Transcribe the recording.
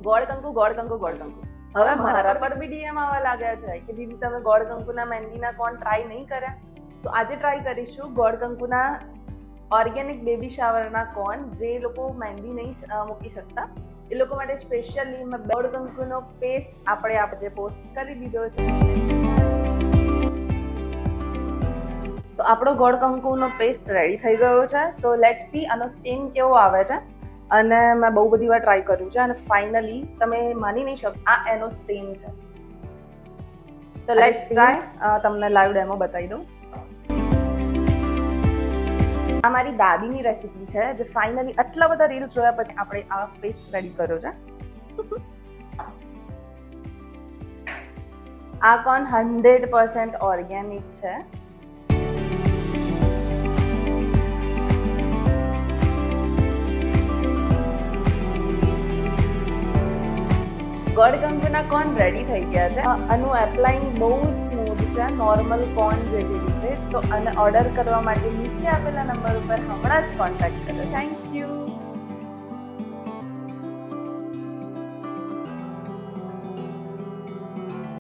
ગોળ કંકુ ગોળ કંકુ ગોળ કંકુ. હવે મારા પર બી ડીએમ આવવા લાગ્યા છે કે દીદી તમે ગોળ કંકુના મહેંદીના કોણ ટ્રાય નહીં કર્યા? તો આજે ટ્રાય કરીશું ગોળ કંકુના ઓર્ગેનિક બેબી શાવરના કોન. જે લોકો મહેંદી નહીં મૂકી શકતા એ લોકો માટે સ્પેશિયલી મેં ગોળ કંકુનો પેસ્ટ આપણે આજે પોસ્ટ કરી દીધો છે. તો આપણો ગોળ કંકુનો પેસ્ટ રેડી થઈ ગયો છે. તો લેટ્સ સી આનો સ્ટેન કેવો આવે છે. અને મેં બહુ બધી વાર ટ્રાય કર્યું છે અને ફાઇનલી તમે માની નહીં શકો આ એનો સ્ટેન છે. તો લેટ્સ ટ્રાય. તમને લાઈવ ડેમો બતાવી દઉં. આ મારી દાદીની રેસીપી છે જે ફાઇનલી આટલા બધા રીલ્સ જોયા પછી આપણે આ પેસ્ટ રેડી કર્યો છે. આ કોન 100% ઓર્ગેનિક છે. ગોળ કંકુના કોન રેડી થઈ ગયા છે. આનું એપ્લાઇંગ બહુ સ્મૂથ છે, નોર્મલ કોન જેવી રીતે. તો આને ઓર્ડર કરવા માટે નીચે આપેલા નંબર ઉપર હમણાં જ કોન્ટેક્ટ કરો. Thank you.